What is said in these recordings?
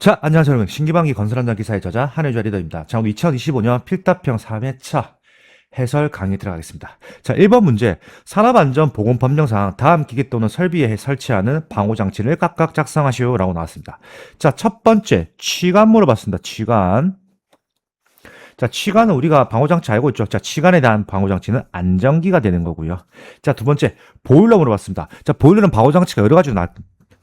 자, 안녕하세요, 여러분. 신기방기 건설한다 기사의 저자 한혜주 리더입니다. 자, 오늘 2025년 필답형 3회차 해설 강의 들어가겠습니다. 자, 1번 문제. 산업안전보건법령상 다음 기기 또는 설비에 설치하는 방호장치를 각각 작성하시오라고 나왔습니다. 자, 첫 번째, 치관 물어봤습니다. 치관. 자, 치관은 우리가 방호장치 알고 있죠? 자, 치관에 대한 방호장치는 안전기가 되는 거고요. 자, 두 번째, 보일러 물어봤습니다. 자, 보일러는 방호장치가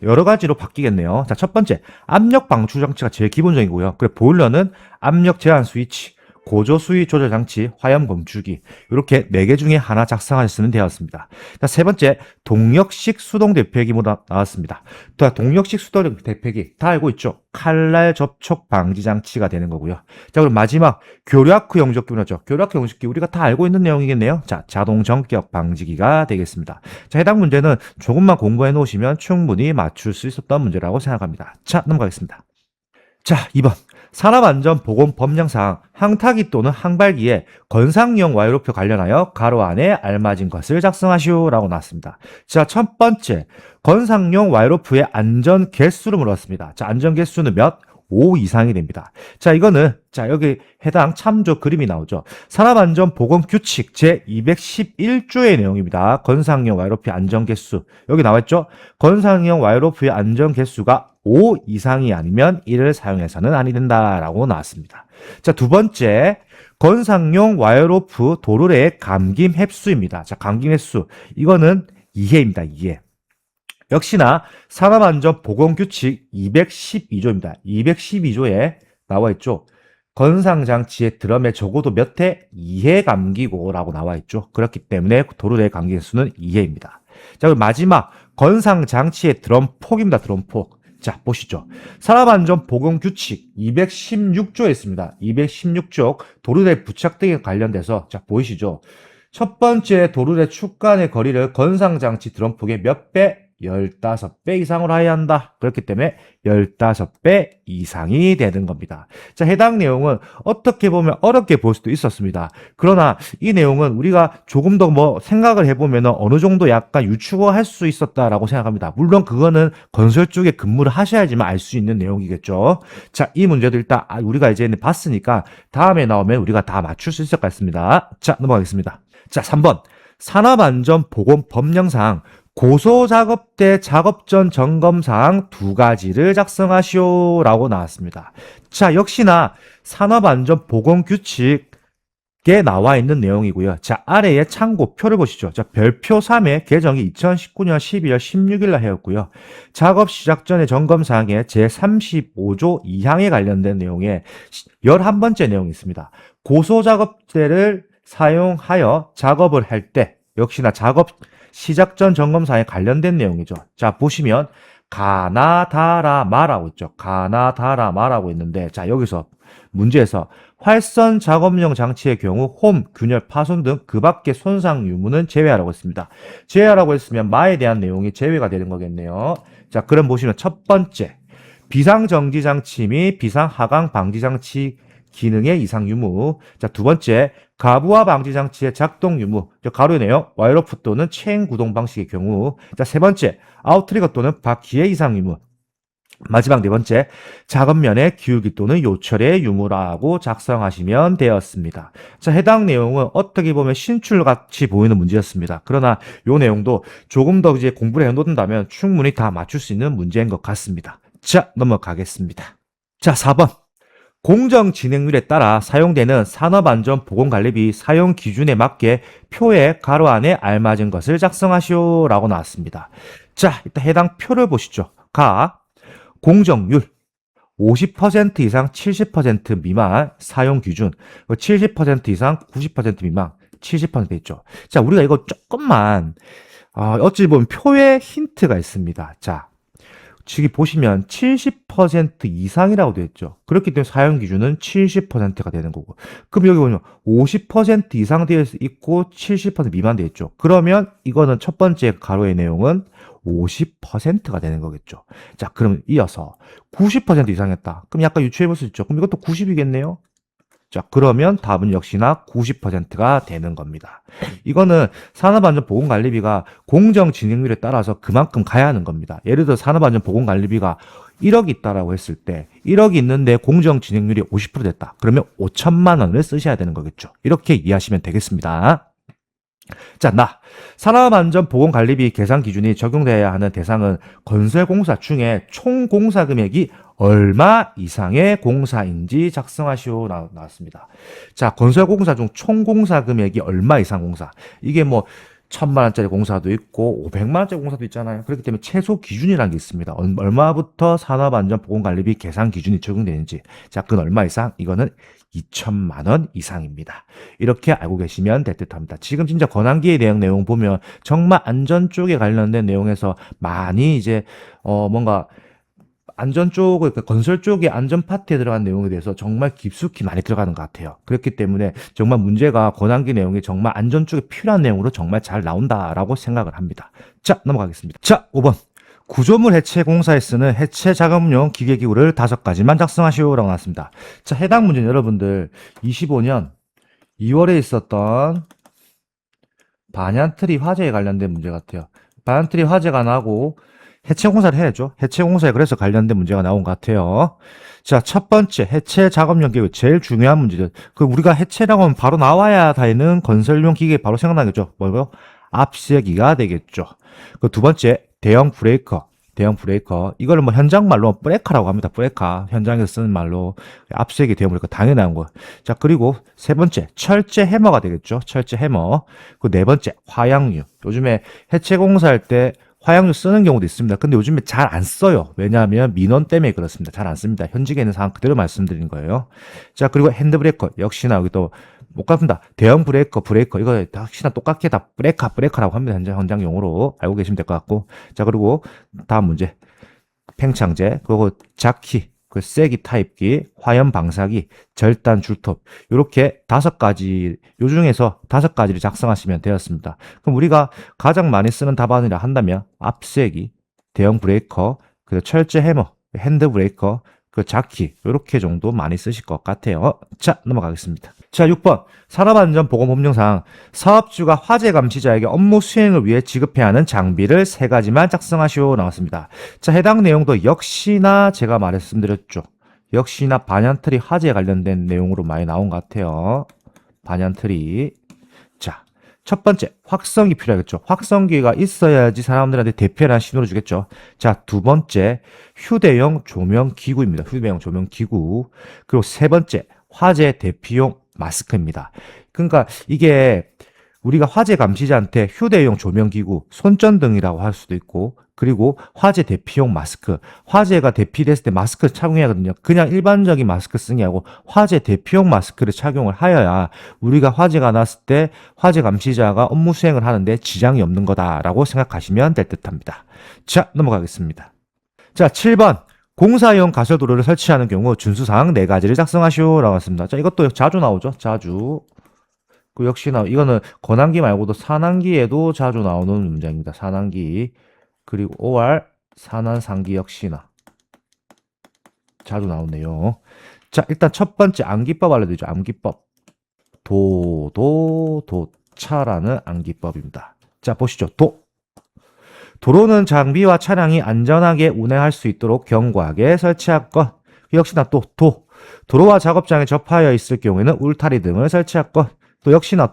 여러 가지로 바뀌겠네요. 자, 첫 번째, 압력 방출 장치가 제일 기본적이고요. 그리고 보일러는 압력 제한 스위치, 고조 수위 조절 장치, 화염 검출기 이렇게 4개 중에 하나 작성하셨으면 되었습니다. 자, 세 번째, 동력식 수동 대표기 나왔습니다. 자, 동력식 수동 대표기 다 알고 있죠? 칼날 접촉 방지 장치가 되는 거고요. 자, 그럼 마지막 교류아크 용접기 문화죠. 교류아크 용접기 우리가 다 알고 있는 내용이겠네요. 자, 자동 전격 방지기가 되겠습니다. 자, 해당 문제는 조금만 공부해 놓으시면 충분히 맞출 수 있었던 문제라고 생각합니다. 자, 넘어가겠습니다. 자, 2번. 산업안전보건법령상 항타기 또는 항발기에 건상용 와이로표 관련하여 가로 안에 알맞은 것을 작성하시오라고 나왔습니다. 자, 첫 번째, 건상용 와이로프의 안전 개수를 물었습니다. 자, 안전 개수는 몇? 5 이상이 됩니다. 자, 이거는 여기 해당 참조 그림이 나오죠. 산업안전보건규칙 제211조의 내용입니다. 건상용 와이로프의 안전 개수 여기 나와있죠. 건상용 와이로프의 안전 개수가 5 이상이 아니면 이를 사용해서는 아니 된다라고 나왔습니다. 자, 두 번째, 건상용 와이로프 도르래의 감김 횟수입니다. 자, 감김 횟수 이거는 2회입니다. 2회. 역시나 산업안전보건규칙 212조입니다. 212조에 나와 있죠. 건상장치의 드럼에 적어도 몇 회? 2회 감기고 라고 나와 있죠. 그렇기 때문에 도르래의 감기 횟수는 2회입니다. 자, 그리고 마지막 건상장치의 드럼폭입니다. 드럼폭. 자, 보시죠. 산업안전보건규칙 216조에 있습니다. 216조 도르래 부착 등에 관련돼서 자, 보이시죠? 첫 번째 도르래 축간의 거리를 건상장치 드럼폭의 몇 배? 15배 이상으로 해야 한다. 그렇기 때문에 15배 이상이 되는 겁니다. 자, 해당 내용은 어떻게 보면 어렵게 볼 수도 있었습니다. 그러나 이 내용은 우리가 조금 더 생각을 해보면 어느 정도 약간 유추할 수 있었다라고 생각합니다. 물론 그거는 건설 쪽에 근무를 하셔야지만 알 수 있는 내용이겠죠. 자, 이 문제도 일단 우리가 이제 봤으니까 다음에 나오면 우리가 다 맞출 수 있을 것 같습니다. 자, 넘어가겠습니다. 자, 3번. 산업안전보건법령상 고소작업 때 작업 전 점검사항 2가지를 작성하시오라고 나왔습니다. 자, 역시나 산업안전보건규칙에 나와 있는 내용이고요. 자, 아래에 참고표를 보시죠. 자, 별표 3의 개정이 2019년 12월 16일 날 하였고요. 작업 시작 전의 점검사항에 제35조 2항에 관련된 내용에 11번째 내용이 있습니다. 고소작업대를 사용하여 작업을 할 때 역시나 작업 시작 전 점검사에 관련된 내용이죠. 자, 보시면 가나다라마라고 있죠. 가나다라마라고 있는데 자, 여기서 문제에서 활선 작업용 장치의 경우 홈, 균열, 파손 등 그 밖의 손상 유무는 제외하라고 했습니다. 제외하라고 했으면 마에 대한 내용이 제외가 되는 거겠네요. 자, 그럼 보시면 첫 번째, 비상정지장치 및 비상하강 방지장치 기능의 이상 유무. 자, 두 번째, 가부화 방지 장치의 작동 유무. 가로네요. 와이로프 또는 체인 구동 방식의 경우. 자, 세 번째, 아웃트리거 또는 바퀴의 이상 유무. 마지막 네 번째, 작업면의 기울기 또는 요철의 유무라고 작성하시면 되었습니다. 자, 해당 내용은 어떻게 보면 신출같이 보이는 문제였습니다. 그러나 이 내용도 조금 더 이제 공부를 해놓는다면 충분히 다 맞출 수 있는 문제인 것 같습니다. 자, 넘어가겠습니다. 자, 4번. 공정 진행률에 따라 사용되는 산업안전보건관리비 사용 기준에 맞게 표의 가로 안에 알맞은 것을 작성하시오라고 나왔습니다. 자, 일단 해당 표를 보시죠. 공정률 50% 이상 70% 미만 사용 기준 70% 이상 90% 미만 70% 있죠. 자, 우리가 이거 조금만 어찌 보면 표에 힌트가 있습니다. 자, 지금 보시면 70% 이상이라고 되어 있죠. 그렇기 때문에 사용 기준은 70%가 되는 거고. 그럼 여기 보면 50% 이상 되어 있고 70% 미만 되어 있죠. 그러면 이거는 첫 번째 가로의 내용은 50%가 되는 거겠죠. 자, 그럼 이어서 90% 이상이었다. 그럼 약간 유추해 볼 수 있죠. 그럼 이것도 90이겠네요. 자, 그러면 답은 역시나 90%가 되는 겁니다. 이거는 산업안전보건관리비가 공정진행률에 따라서 그만큼 가야 하는 겁니다. 예를 들어 산업안전보건관리비가 1억이 있다라고 했을 때 1억이 있는데 공정진행률이 50% 됐다. 그러면 5천만 원을 쓰셔야 되는 거겠죠. 이렇게 이해하시면 되겠습니다. 자, 산업안전보건관리비 계산 기준이 적용되어야 하는 대상은 건설공사 중에 총 공사 금액이 얼마 이상의 공사인지 작성하시오 나왔습니다. 자, 건설공사 중 총 공사 금액이 얼마 이상 공사. 이게 뭐 1,000만 원짜리 공사도 있고 500만 원짜리 공사도 있잖아요. 그렇기 때문에 최소 기준이라는 게 있습니다. 얼마부터 산업안전보건관리비 계산 기준이 적용되는지. 자, 그건 얼마 이상? 이거는 2천만 원 이상입니다. 이렇게 알고 계시면 될 듯합니다. 지금 진짜 권한기에 대한 내용 보면 정말 안전 쪽에 관련된 내용에서 많이 이제 뭔가 안전 쪽을, 건설 쪽의 안전 파트에 들어간 내용에 대해서 정말 깊숙이 많이 들어가는 것 같아요. 그렇기 때문에 정말 문제가 권한기 내용이 정말 안전 쪽에 필요한 내용으로 정말 잘 나온다라고 생각을 합니다. 자, 넘어가겠습니다. 자, 5번. 구조물 해체 공사에 쓰는 해체 작업용 기계기구를 5가지만 작성하시오라고 나왔습니다. 자, 해당 문제는 여러분들 25년 2월에 있었던 반얀트리 화재에 관련된 문제 같아요. 반얀트리 화재가 나고 해체 공사를 해야죠. 해체 공사에 그래서 관련된 문제가 나온 것 같아요. 자, 첫 번째 해체 작업용 기계 제일 중요한 문제죠. 우리가 해체라고 하면 바로 나와야 되는 건설용 기계 바로 생각나겠죠. 뭐요? 압쇄기가 되겠죠. 두 번째 대형 브레이커. 이거를 뭐 현장 말로 브레이커라고 합니다. 브레이커. 현장에서 쓰는 말로 압쇄기 대형 브레이커 당연한 거. 자, 그리고 세 번째 철제 해머가 되겠죠. 철제 해머. 네 번째 화약류. 요즘에 해체 공사할 때 화약류 쓰는 경우도 있습니다. 근데 요즘에 잘 안 써요. 왜냐하면 민원 때문에 그렇습니다. 잘 안 씁니다. 현직에 있는 상황 그대로 말씀드린 거예요. 자, 그리고 핸드브레이커. 역시나 여기 또 못 같습니다. 대형 브레이커. 이거 역시나 똑같게 다 브레이커라고 합니다. 현장 용어로 알고 계시면 될 것 같고. 자, 그리고 다음 문제. 팽창제, 그리고 자키, 쐐기 타입기, 화염 방사기, 절단 줄톱. 요렇게 5가지, 요 중에서 5가지를 작성하시면 되었습니다. 그럼 우리가 가장 많이 쓰는 답안이라 한다면 압쇄기, 대형 브레이커, 그리고 철제 해머, 핸드 브레이커, 자키, 요렇게 정도 많이 쓰실 것 같아요. 자, 넘어가겠습니다. 자, 6번. 산업안전보건법령상 사업주가 화재 감시자에게 업무 수행을 위해 지급해야 하는 장비를 3가지만 작성하시오 나왔습니다. 자, 해당 내용도 역시나 제가 말씀드렸죠. 역시나 반얀트리 화재에 관련된 내용으로 많이 나온 것 같아요. 반얀트리. 자, 첫 번째 확성기 필요하겠죠. 확성기가 있어야지 사람들한테 대피하라는 신호를 주겠죠. 자, 두 번째 휴대용 조명기구입니다. 휴대용 조명기구. 그리고 세 번째 화재 대피용 마스크입니다. 그러니까 이게 우리가 화재 감시자한테 휴대용 조명기구, 손전등이라고 할 수도 있고, 그리고 화재 대피용 마스크, 화재가 대피됐을 때 마스크를 착용해야 하거든요. 그냥 일반적인 마스크 쓰는 게 아니고 화재 대피용 마스크를 착용을 하여야 우리가 화재가 났을 때 화재 감시자가 업무 수행을 하는데 지장이 없는 거다라고 생각하시면 될 듯합니다. 자, 넘어가겠습니다. 자, 7번. 공사용 가설도로를 설치하는 경우 준수사항 4가지를 작성하시오라고 했습니다. 자, 이것도 자주 나오죠. 자주. 역시나 이거는 권한기 말고도 산안기에도 자주 나오는 문제입니다. 산안기. 그리고 5월 산안상기 역시나 자주 나오네요. 자, 일단 첫 번째 암기법 알려드리죠. 암기법. 도차라는 암기법입니다. 자, 보시죠. 도로는 장비와 차량이 안전하게 운행할 수 있도록 견고하게 설치할 것. 역시나 도로와 작업장에 접하여 있을 경우에는 울타리 등을 설치할 것. 또 역시나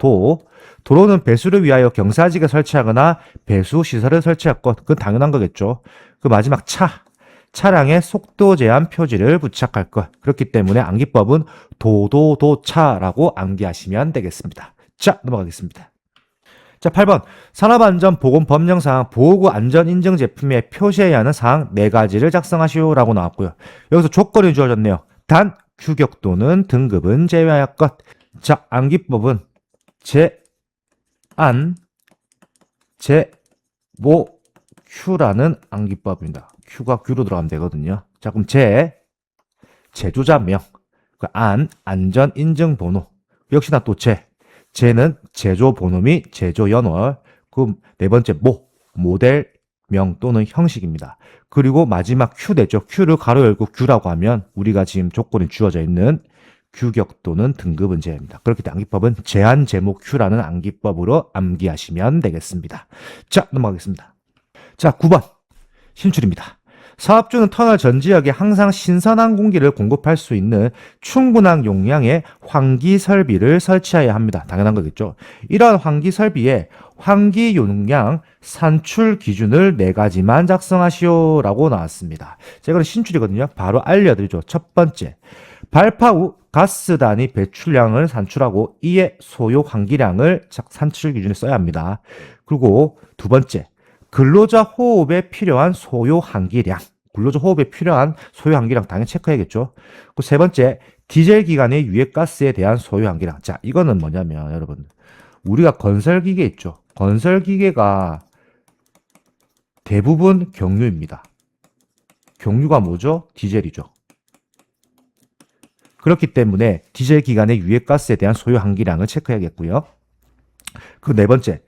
도로는 배수를 위하여 경사지게 설치하거나 배수 시설을 설치할 것. 그건 당연한 거겠죠. 그 마지막 차량의 속도 제한 표지를 부착할 것. 그렇기 때문에 암기법은 도차라고 암기하시면 되겠습니다. 자, 넘어가겠습니다. 자, 8번. 산업안전보건법령상 보호구 안전인증 제품에 표시해야 하는 사항 4가지를 작성하시오라고 나왔고요. 여기서 조건이 주어졌네요. 단, 규격 또는 등급은 제외할 것. 자, 암기법은 Q 라는 암기법입니다. Q가 Q로 들어가면 되거든요. 자, 그럼 제조자명, 안전인증번호. 역시나 또 제는 제조번호 및 제조연월. 그 네 번째 모델명 또는 형식입니다. 그리고 마지막 Q 되죠. Q를 가로 열고 Q라고 하면 우리가 지금 조건이 주어져 있는 규격 또는 등급은 제외입니다. 그렇기 때문에 암기법은 제한 제목 Q라는 암기법으로 암기하시면 되겠습니다. 자, 넘어가겠습니다. 자, 9번 신출입니다. 사업주는 터널 전 지역에 항상 신선한 공기를 공급할 수 있는 충분한 용량의 환기 설비를 설치해야 합니다. 당연한 거겠죠. 이러한 환기 설비에 환기 용량 산출 기준을 4가지만 작성하시오라고 나왔습니다. 자, 이거는 신출이거든요. 바로 알려드리죠. 첫 번째, 발파 후 가스 단위 배출량을 산출하고 이에 소요 환기량을 산출 기준에 써야 합니다. 그리고 두 번째, 근로자 호흡에 필요한 소요 환기량. 근로자 호흡에 필요한 소요 환기량 당연히 체크해야겠죠. 그 세 번째, 디젤 기관의 유해가스에 대한 소요 환기량. 자, 이거는 뭐냐면 여러분, 우리가 건설기계 있죠. 건설기계가 대부분 경유입니다. 경유가 뭐죠? 디젤이죠. 그렇기 때문에 디젤 기관의 유해가스에 대한 소요 환기량을 체크해야겠고요. 그 네 번째,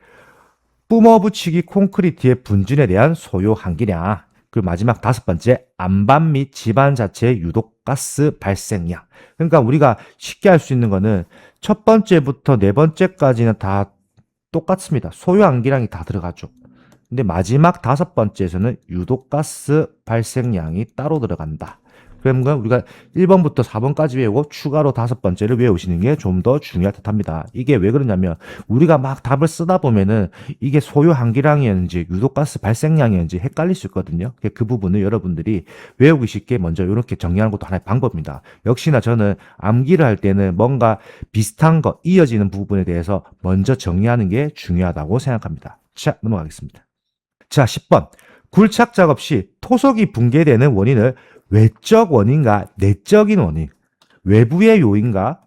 뿜어붙이기 콘크리트의 분진에 대한 소요 환기량. 그리고 마지막 다섯 번째, 안반 및 집안 자체의 유독가스 발생량. 그러니까 우리가 쉽게 할 수 있는 거는 첫 번째부터 네 번째까지는 다 똑같습니다. 소요 환기량이 다 들어가죠. 근데 마지막 다섯 번째에서는 유독가스 발생량이 따로 들어간다. 그러면 우리가 1번부터 4번까지 외우고 추가로 다섯 번째를 외우시는 게 좀 더 중요할 듯 합니다. 이게 왜 그러냐면 우리가 막 답을 쓰다 보면은 이게 소요 환기량이었는지 유독가스 발생량이었는지 헷갈릴 수 있거든요. 그 부분을 여러분들이 외우기 쉽게 먼저 이렇게 정리하는 것도 하나의 방법입니다. 역시나 저는 암기를 할 때는 뭔가 비슷한 거, 이어지는 부분에 대해서 먼저 정리하는 게 중요하다고 생각합니다. 자, 넘어가겠습니다. 자, 10번. 굴착 작업 시 토속이 붕괴되는 원인을 외적 원인과 내적인 원인, 외부의 요인과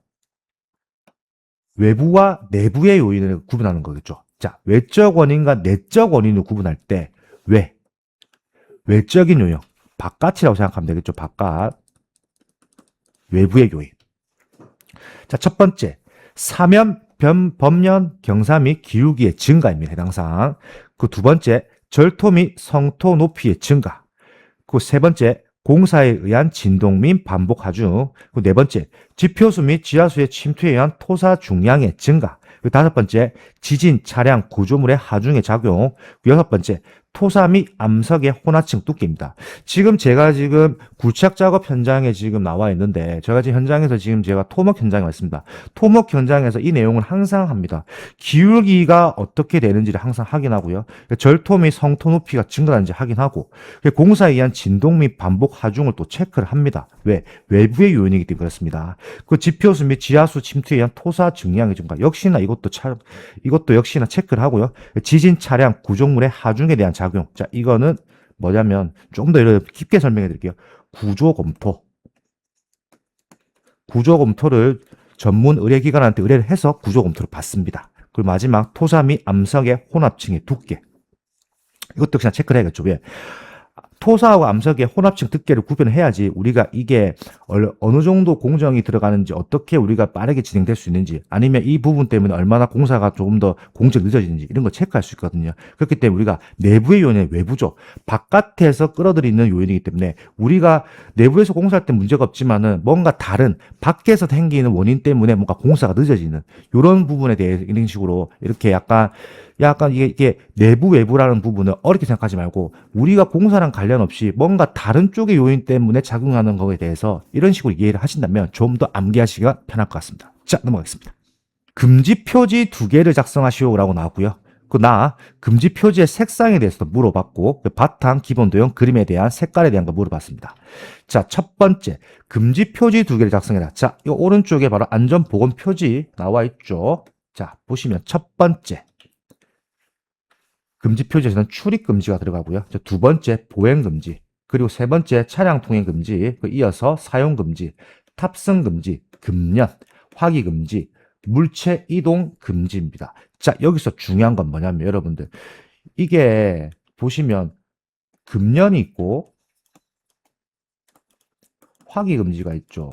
외부와 내부의 요인을 구분하는 거겠죠. 자, 외적 원인과 내적 원인을 구분할 때 외적인 요인, 바깥이라고 생각하면 되겠죠. 바깥, 외부의 요인. 자, 첫 번째, 사면, 범면, 경사 및 기울기의 증가입니다. 해당상. 그 두 번째, 절토 및 성토 높이의 증가. 그 세 번째, 공사에 의한 진동 및 반복 하중. 그 네 번째, 지표수 및 지하수의 침투에 의한 토사 중량의 증가. 그 다섯 번째, 지진, 차량, 구조물의 하중의 작용. 그 여섯 번째, 토사 및 암석의 혼합층 두께입니다. 제가 굴착 작업 현장에 지금 나와 있는데, 제가 지금 현장에서 제가 토목 현장에 와 있습니다. 토목 현장에서 이 내용을 항상 합니다. 기울기가 어떻게 되는지를 항상 확인하고요. 절토 및 성토 높이가 증가하는지 확인하고, 공사에 의한 진동 및 반복 하중을 또 체크를 합니다. 왜? 외부의 요인이기 때문에 그렇습니다. 그 지표수 및 지하수 침투에 의한 토사 증량의 증가. 이것도 역시나 체크를 하고요. 지진, 차량, 구조물의 하중에 대한 작용. 자, 이거는 뭐냐면 좀 더 깊게 설명해 드릴게요. 구조 검토를 전문 의뢰기관한테 의뢰를 해서 구조 검토를 받습니다. 그리고 마지막 토사 및 암석의 혼합층의 두께. 이것도 그냥 체크를 해야겠죠. 왜? 토사하고 암석의 혼합층 두께를 구별해야지 우리가 이게 어느 정도 공정이 들어가는지, 어떻게 우리가 빠르게 진행될 수 있는지, 아니면 이 부분 때문에 얼마나 공사가 조금 더 공정이 늦어지는지 이런 거 체크할 수 있거든요. 그렇기 때문에 우리가 내부의 요인은 외부죠. 바깥에서 끌어들이는 요인이기 때문에 우리가 내부에서 공사할 때 문제가 없지만은 뭔가 다른 밖에서 생기는 원인 때문에 뭔가 공사가 늦어지는 이런 부분에 대해 이런 식으로 이렇게 약간 이게 내부 외부라는 부분을 어렵게 생각하지 말고 우리가 공사랑 관련 없이 뭔가 다른 쪽의 요인 때문에 작용하는 거에 대해서 이런 식으로 이해를 하신다면 좀 더 암기하시기가 편할 것 같습니다. 자, 넘어가겠습니다. 금지 표지 2개를 작성하시오라고 나왔고요. 금지 표지의 색상에 대해서도 물어봤고, 바탕, 기본 도형, 그림에 대한 색깔에 대한 거 물어봤습니다. 자, 첫 번째, 금지 표지 2개를 작성해라. 자, 이 오른쪽에 바로 안전보건 표지 나와 있죠. 자, 보시면 첫 번째, 금지 표지에서는 출입 금지가 들어가고요. 두 번째, 보행 금지. 그리고 세 번째, 차량 통행 금지. 이어서 사용 금지, 탑승 금지, 금연, 화기 금지, 물체 이동 금지입니다. 자, 여기서 중요한 건 뭐냐면 여러분들, 이게 보시면 금연이 있고 화기 금지가 있죠.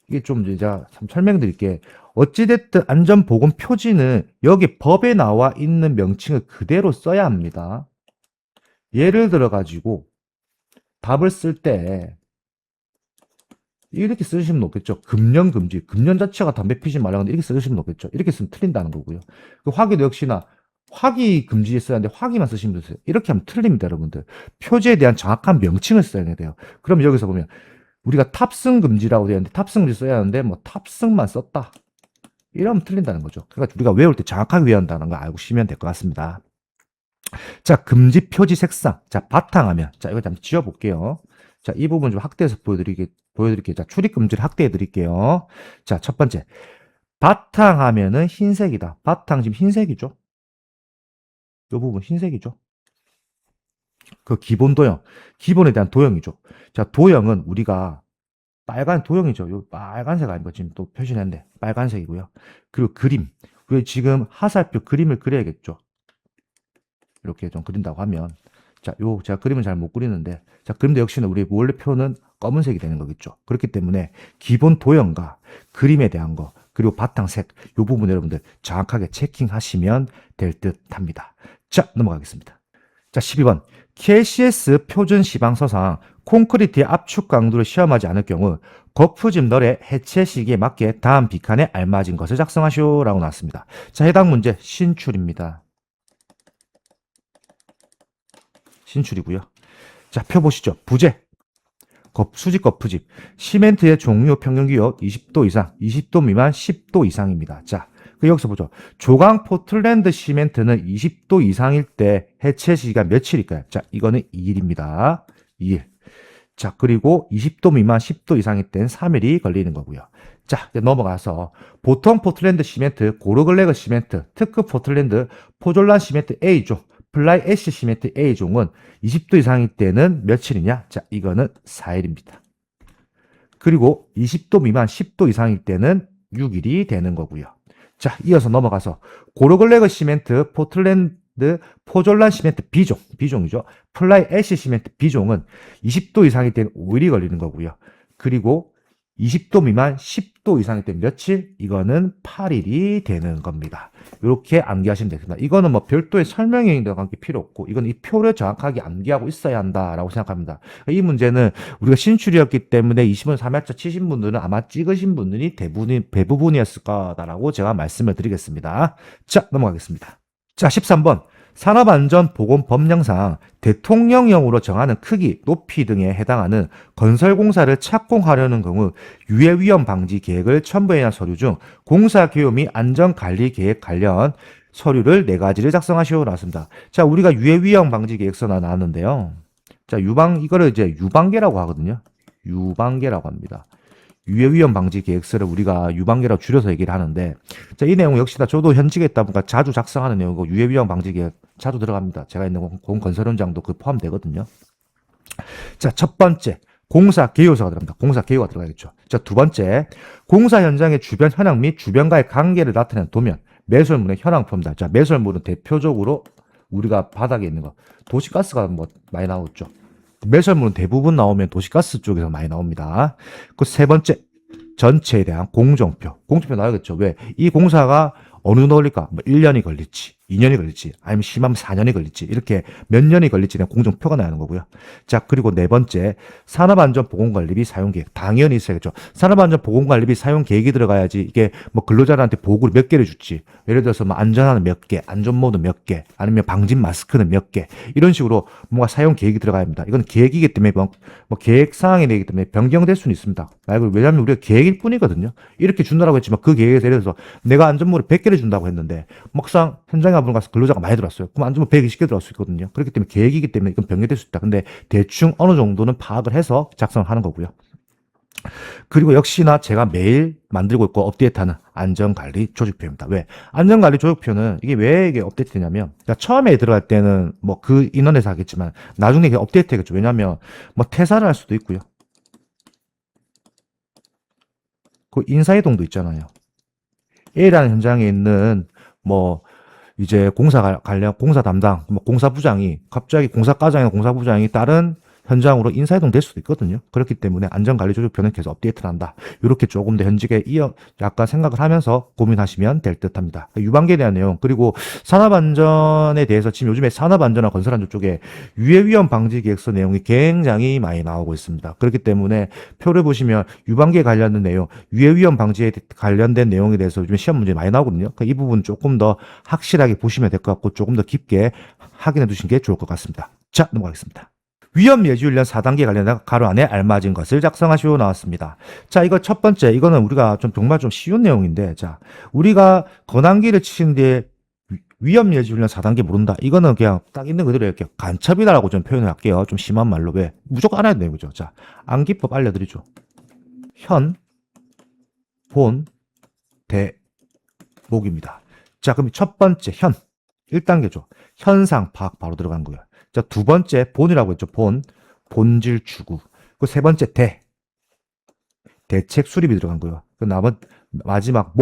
이게 좀 제가 참 설명드릴게. 어찌됐든 안전보건 표지는 여기 법에 나와 있는 명칭을 그대로 써야 합니다. 예를 들어 가지고 답을 쓸 때 이렇게 쓰시면 높겠죠. 금연 금지. 금연 자체가 담배 피지 말라는데 이렇게 쓰시면 높겠죠. 이렇게 쓰면 틀린다는 거고요. 그 화기도 역시나 화기 금지에 써야 하는데 화기만 쓰시면 되세요. 이렇게 하면 틀립니다, 여러분들. 표지에 대한 정확한 명칭을 써야 돼요. 그럼 여기서 보면 우리가 탑승 금지라고 되어 있는데 탑승 금지 써야 하는데 뭐 탑승만 썼다. 이러면 틀린다는 거죠. 그러니까 우리가 외울 때 정확하게 외워야 한다는 거 알고 쉬면 될 것 같습니다. 자, 금지 표지 색상. 자, 바탕화면. 자, 이거 잠깐 지워볼게요. 자, 이 부분 좀 확대해서 보여드릴게요. 자, 출입 금지를 확대해 드릴게요. 자, 첫 번째. 바탕화면은 흰색이다. 바탕 지금 흰색이죠? 이 부분 흰색이죠? 그 기본 도형. 기본에 대한 도형이죠. 자, 도형은 우리가 빨간 도형이죠. 요 빨간색 아닌 거 지금 또 표시했는데 빨간색이고요. 그리고 그림. 우리 지금 화살표 그림을 그려야겠죠. 이렇게 좀 그린다고 하면 자, 제가 그림을 잘 못 그리는데 자, 그림도 역시나 우리 원래 표는 검은색이 되는 거겠죠. 그렇기 때문에 기본 도형과 그림에 대한 거 그리고 바탕색 요 부분 여러분들 정확하게 체킹하시면 될 듯 합니다. 자, 넘어가겠습니다. 자, 12번. KCS 표준 시방서상 콘크리트의 압축 강도를 시험하지 않을 경우 거푸집널의 해체 시기에 맞게 다음 빈칸에 알맞은 것을 작성하시오라고 나왔습니다. 자, 해당 문제 신출입니다. 신출이고요. 자, 표 보시죠. 부재. 수직 거푸집. 시멘트의 종류 평균 기압 20도 이상, 20도 미만, 10도 이상입니다. 자, 여기서 보죠. 조강 포틀랜드 시멘트는 20도 이상일 때 해체 시기가 며칠일까요? 자, 이거는 2일입니다. 2일. 자, 그리고 20도 미만 10도 이상일 때는 3일이 걸리는 거고요. 자, 넘어가서 보통 포틀랜드 시멘트, 고르글레그 시멘트, 특급 포틀랜드, 포졸란 시멘트 A종, 플라이 애쉬 시멘트 A종은 20도 이상일 때는 며칠이냐? 자, 이거는 4일입니다. 그리고 20도 미만 10도 이상일 때는 6일이 되는 거고요. 자, 이어서 넘어가서 고르글레그 시멘트, 포틀랜드, 포졸란 시멘트 B종이죠. 플라이 애쉬 시멘트 B종은 20도 이상일 때는 5일이 걸리는 거고요. 그리고 20도 미만 10도 이상일 때 며칠? 이거는 8일이 되는 겁니다. 이렇게 암기하시면 되겠습니다. 이거는 뭐 별도의 설명이 들어간 게 필요 없고, 이건 이 표를 정확하게 암기하고 있어야 한다라고 생각합니다. 이 문제는 우리가 신출이었기 때문에 20분 3회차 치신 분들은 아마 찍으신 분들이 대부분이었을 거다라고 제가 말씀을 드리겠습니다. 자, 넘어가겠습니다. 자, 13번. 산업안전보건법령상 대통령령으로 정하는 크기, 높이 등에 해당하는 건설공사를 착공하려는 경우 유해위험 방지 계획을 첨부해야 할 서류 중 공사 개요 및 안전관리 계획 관련 서류를 4가지를 작성하시오 나왔습니다. 자, 우리가 유해위험 방지 계획서 나왔는데요. 자, 이거를 이제 유방계라고 하거든요. 유방계라고 합니다. 유해위험 방지 계획서를 우리가 유방계라고 줄여서 얘기를 하는데, 자, 이 내용 역시나 저도 현직에 있다 보니까 자주 작성하는 내용이고, 유해위험 방지 계획 자주 들어갑니다. 제가 있는 공건설 현장도 그 포함되거든요. 자, 첫 번째, 공사 개요서가 들어갑니다. 공사 개요가 들어가겠죠. 자, 두 번째, 공사 현장의 주변 현황 및 주변과의 관계를 나타내는 도면, 매설물의 현황표입니다. 자, 매설물은 대표적으로 우리가 바닥에 있는 거, 도시가스가 뭐 많이 나오죠. 매설물은 대부분 나오면 도시가스 쪽에서 많이 나옵니다. 그 세 번째, 전체에 대한 공정표. 공정표 나오겠죠. 왜? 이 공사가 어느 정도 걸릴까? 뭐 1년이 걸릴지, 2년이 걸릴지, 아니면 심하면 4년이 걸릴지, 이렇게 몇 년이 걸릴지에 대한 공정표가 나오는 거고요. 자, 그리고 네 번째, 산업안전보건관리비 사용계획. 당연히 있어야겠죠. 산업안전보건관리비 사용계획이 들어가야지 이게 뭐 근로자들한테 보고를 몇 개를 줄지, 예를 들어서 뭐 안전화는 몇 개, 안전모드 몇 개, 아니면 방진 마스크는 몇 개, 이런 식으로 뭔가 사용계획이 들어가야 합니다. 이건 계획이기 때문에 뭐 계획사항이 되기 때문에 변경될 수는 있습니다. 왜냐하면 우리가 계획일 뿐이거든요. 이렇게 준다라고 했지만 그 계획에서 예를 들어서 내가 안전모를 100개를 준다고 했는데 막상 현장에 가서 근로자가 많이 들어왔어요. 그럼 안전모 120개 들어올 수 있거든요. 그렇기 때문에 계획이기 때문에 이건 변경될 수 있다. 근데 대충 어느 정도는 파악을 해서 작성을 하는 거고요. 그리고 역시나 제가 매일 만들고 있고 업데이트하는 안전관리 조직표입니다. 왜? 안전관리 조직표는 이게 업데이트되냐면, 그러니까 처음에 들어갈 때는 뭐 그 인원에서 하겠지만 나중에 이게 업데이트되겠죠. 왜냐하면 뭐 퇴사를 할 수도 있고요. 그 인사이동도 있잖아요. A라는 현장에 있는 뭐 이제 공사 담당, 뭐 공사부장이 갑자기 공사과장이나 공사부장이 다른 현장으로 인사이동 될 수도 있거든요. 그렇기 때문에 안전관리조직표는 계속 업데이트를 한다. 이렇게 조금 더 현직에 약간 생각을 하면서 고민하시면 될 듯합니다. 유방기에 대한 내용, 그리고 산업안전에 대해서 지금 요즘에 산업안전과 건설안전 쪽에 유해위험 방지 계획서 내용이 굉장히 많이 나오고 있습니다. 그렇기 때문에 표를 보시면 유방기에 관련된 내용, 유해위험 방지에 관련된 내용에 대해서 요즘에 시험 문제 많이 나오거든요. 이 부분 조금 더 확실하게 보시면 될 것 같고 조금 더 깊게 확인해 두신 게 좋을 것 같습니다. 자, 넘어가겠습니다. 위험 예지 훈련 4단계 관련된 가로 안에 알맞은 것을 작성하시오 나왔습니다. 자, 이거 첫 번째, 이거는 우리가 정말 좀 쉬운 내용인데, 자, 우리가 건항기를 치는데 위험 예지 훈련 4단계 모른다. 이거는 그냥 딱 있는 그대로 이렇게 간첩이다라고 좀 표현을 할게요. 좀 심한 말로. 왜? 무조건 알아야 되는 거죠. 자, 암기법 알려드리죠. 현, 본, 대, 목입니다. 자, 그럼 첫 번째 현 1단계죠. 현상 파악 바로 들어간 거예요. 자, 두 번째 본이라고 했죠. 본질 추구. 그 세 번째 대책 수립이 들어간 거예요. 그 마지막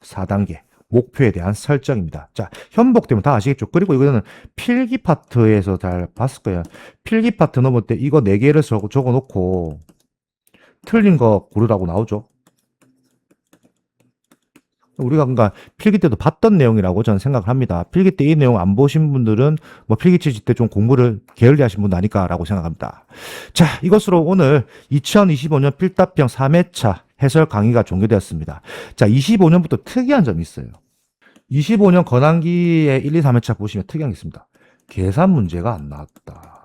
4단계 목표에 대한 설정입니다. 자, 현복 되면 다 아시겠죠? 그리고 이거는 필기 파트에서 잘 봤을 거예요. 필기 파트 넘을 때 이거 4개를 적어 놓고 틀린 거 고르라고 나오죠. 우리가 그러니까 필기 때도 봤던 내용이라고 저는 생각을 합니다. 필기 때 이 내용 안 보신 분들은 뭐 필기 치실 때 좀 공부를 게을리하신 분 아닐까라고 생각합니다. 자, 이것으로 오늘 2025년 필답형 3회차 해설 강의가 종료되었습니다. 자, 25년부터 특이한 점이 있어요. 25년 건항기의 1, 2, 3회차 보시면 특이한 게 있습니다. 계산 문제가 안 나왔다.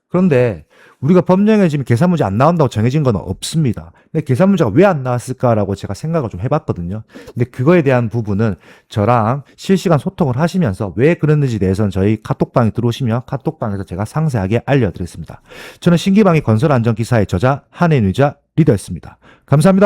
그런데 우리가 법령에 지금 계산 문제 안 나온다고 정해진 건 없습니다. 근데 계산 문제가 왜 안 나왔을까라고 제가 생각을 좀 해봤거든요. 근데 그거에 대한 부분은 저랑 실시간 소통을 하시면서 왜 그랬는지 대해서는 저희 카톡방에 들어오시면 카톡방에서 제가 상세하게 알려드리겠습니다. 저는 신기방위 건설안전기사의 저자 한혜윤 의자 리더였습니다. 감사합니다.